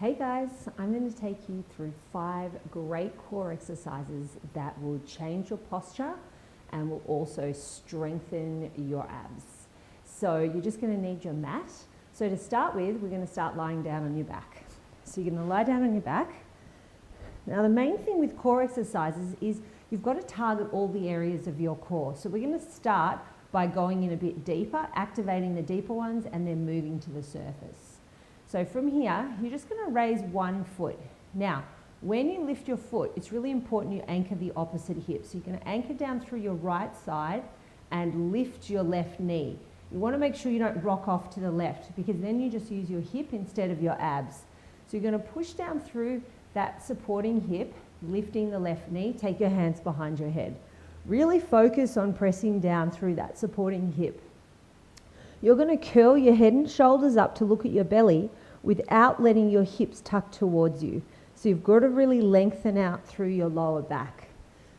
Hey guys, I'm going to take you through 5 great core exercises that will change your posture and will also strengthen your abs. So you're just going to need your mat. So to start with, we're going to start lying down on your back. So you're going to lie down on your back. Now the main thing with core exercises is you've got to target all the areas of your core. So we're going to start by going in a bit deeper, activating the deeper ones and then moving to the surface. So from here, you're just going to raise one foot. Now, when you lift your foot, it's really important you anchor the opposite hip. So you're going to anchor down through your right side and lift your left knee. You want to make sure you don't rock off to the left because then you just use your hip instead of your abs. So you're going to push down through that supporting hip, lifting the left knee. Take your hands behind your head. Really focus on pressing down through that supporting hip. You're going to curl your head and shoulders up to look at your belly without letting your hips tuck towards you. So you've got to really lengthen out through your lower back.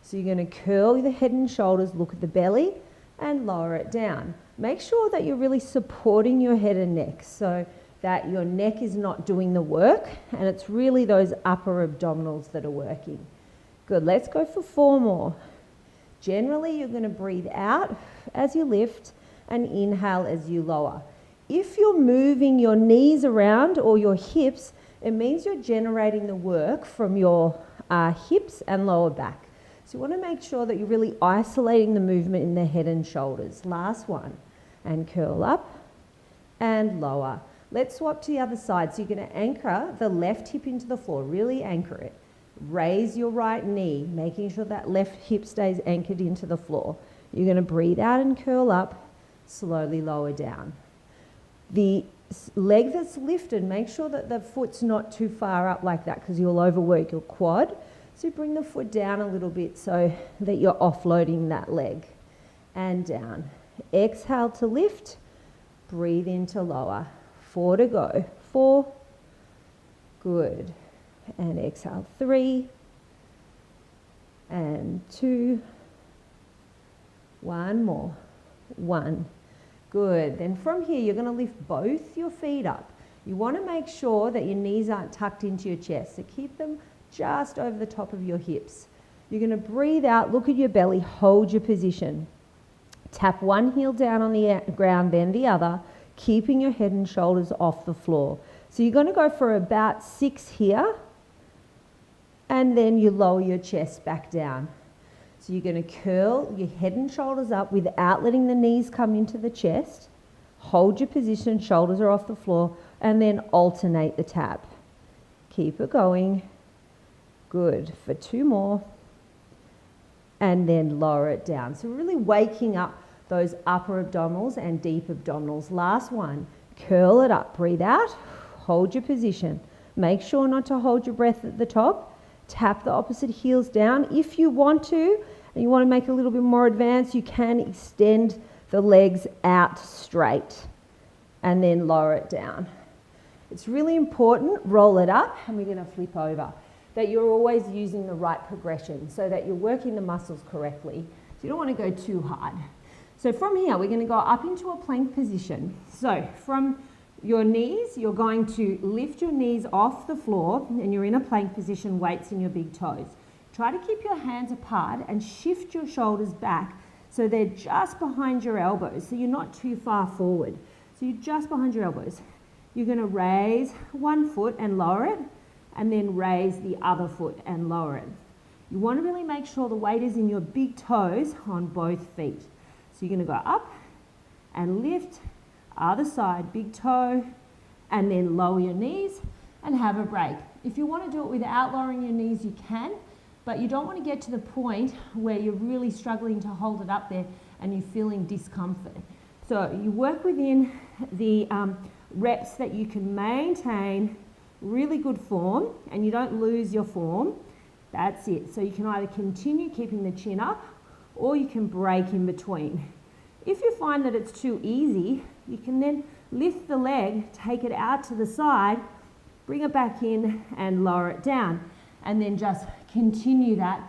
So you're going to curl the head and shoulders, look at the belly and lower it down. Make sure that you're really supporting your head and neck so that your neck is not doing the work and it's really those upper abdominals that are working. Good, let's go for 4 more. Generally, you're going to breathe out as you lift and inhale as you lower. If you're moving your knees around or your hips, it means you're generating the work from your hips and lower back. So you want to make sure that you're really isolating the movement in the head and shoulders. Last one. And curl up and lower. Let's swap to the other side. So you're going to anchor the left hip into the floor. Really anchor it. Raise your right knee, making sure that left hip stays anchored into the floor. You're going to breathe out and curl up. Slowly lower down. The leg that's lifted, make sure that the foot's not too far up like that because you'll overwork your quad. So bring the foot down a little bit so that you're offloading that leg. And down. Exhale to lift. Breathe in to lower. 4 to go. 4. Good. And exhale. 3. And 2. 1 more. 1. Good. Then from here, you're going to lift both your feet up. You want to make sure that your knees aren't tucked into your chest. So keep them just over the top of your hips. You're going to breathe out, look at your belly, hold your position. Tap one heel down on the ground, then the other, keeping your head and shoulders off the floor. So you're going to go for about 6 here, and then you lower your chest back down. So you're going to curl your head and shoulders up without letting the knees come into the chest. Hold your position, shoulders are off the floor, and then alternate the tap. Keep it going. Good. For 2 more. And then lower it down. So really waking up those upper abdominals and deep abdominals. Last one. Curl it up. Breathe out. Hold your position. Make sure not to hold your breath at the top. Tap the opposite heels down. If you want to, and you want to make it a little bit more advanced, you can extend the legs out straight and then lower it down. It's really important, roll it up, and we're going to flip over, that you're always using the right progression so that you're working the muscles correctly. So you don't want to go too hard. So from here, we're going to go up into a plank position. So from your knees, you're going to lift your knees off the floor and you're in a plank position, weights in your big toes. Try to keep your hands apart and shift your shoulders back so they're just behind your elbows, so you're not too far forward. So you're just behind your elbows. You're going to raise one foot and lower it, and then raise the other foot and lower it. You want to really make sure the weight is in your big toes on both feet. So you're going to go up and lift, other side, big toe, and then lower your knees and have a break. If you want to do it without lowering your knees, you can, but you don't want to get to the point where you're really struggling to hold it up there and you're feeling discomfort. So you work within the reps that you can maintain really good form and you don't lose your form. That's it. So you can either continue keeping the chin up or you can break in between. If you find that it's too easy, you can then lift the leg, take it out to the side, bring it back in and lower it down, and then just continue that.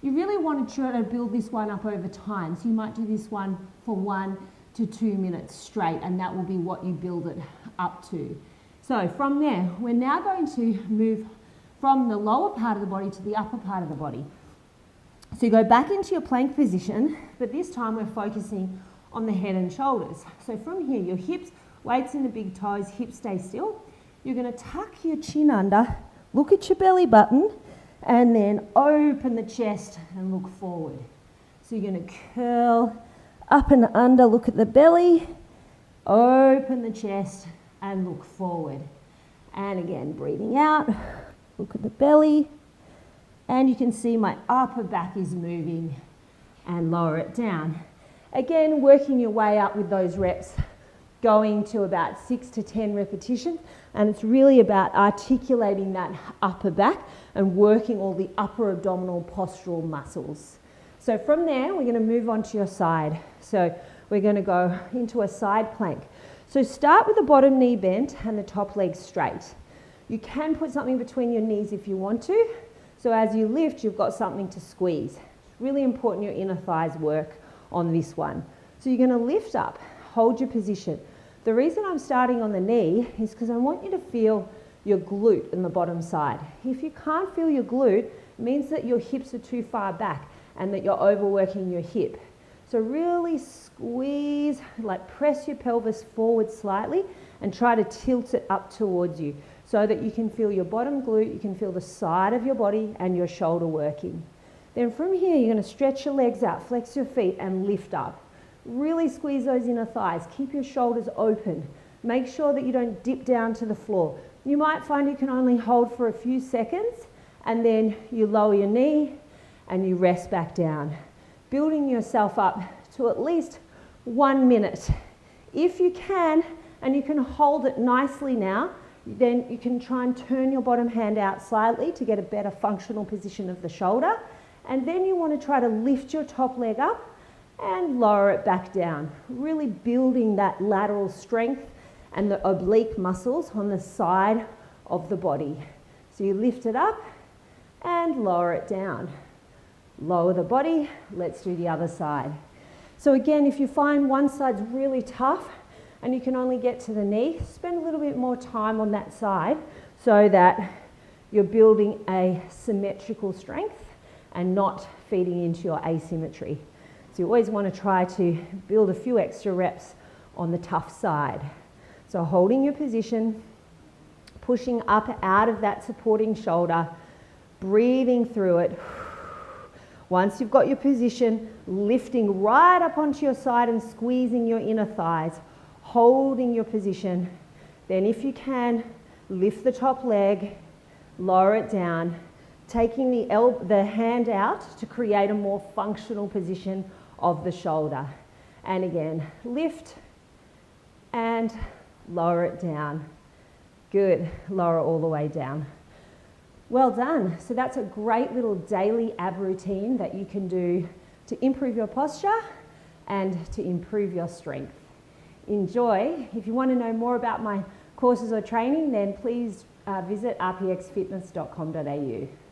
You really want to try to build this one up over time. So you might do this one for 1 to 2 minutes straight, and that will be what you build it up to. So from there, we're now going to move from the lower part of the body to the upper part of the body. So you go back into your plank position, but this time we're focusing on the head and shoulders. So from here, your hips, weights in the big toes, hips stay still. You're going to tuck your chin under, look at your belly button, and then open the chest and look forward. So you're going to curl up and under, look at the belly, open the chest and look forward. And again, breathing out, look at the belly, and you can see my upper back is moving, and lower it down. Again, working your way up with those reps, going to about 6 to 10 repetitions, and it's really about articulating that upper back and working all the upper abdominal postural muscles. So from there, we're going to move on to your side. So we're going to go into a side plank. So start with the bottom knee bent and the top leg straight. You can put something between your knees if you want to. So as you lift, you've got something to squeeze. It's really important your inner thighs work on this one. So you're going to lift up, hold your position. The reason I'm starting on the knee is because I want you to feel your glute in the bottom side. If you can't feel your glute, it means that your hips are too far back and that you're overworking your hip. So really squeeze, like press your pelvis forward slightly and try to tilt it up towards you so that you can feel your bottom glute, you can feel the side of your body and your shoulder working. Then from here, you're going to stretch your legs out, flex your feet and lift up. Really squeeze those inner thighs. Keep your shoulders open. Make sure that you don't dip down to the floor. You might find you can only hold for a few seconds and then you lower your knee and you rest back down, building yourself up to at least 1 minute. If you can, and you can hold it nicely now, then you can try and turn your bottom hand out slightly to get a better functional position of the shoulder. And then you want to try to lift your top leg up and lower it back down, really building that lateral strength and the oblique muscles on the side of the body. So you lift it up and lower it down. Lower the body, let's do the other side. So again, if you find one side's really tough and you can only get to the knee, spend a little bit more time on that side so that you're building a symmetrical strength and not feeding into your asymmetry. So you always want to try to build a few extra reps on the tough side. So holding your position, pushing up out of that supporting shoulder, breathing through it. Once you've got your position, lifting right up onto your side and squeezing your inner thighs, holding your position. Then if you can, lift the top leg, lower it down, taking the hand out to create a more functional position of the shoulder. And again, lift and lower it down. Good, lower all the way down. Well done. So that's a great little daily ab routine that you can do to improve your posture and to improve your strength. Enjoy. If you want to know more about my courses or training, then please visit rpxfitness.com.au.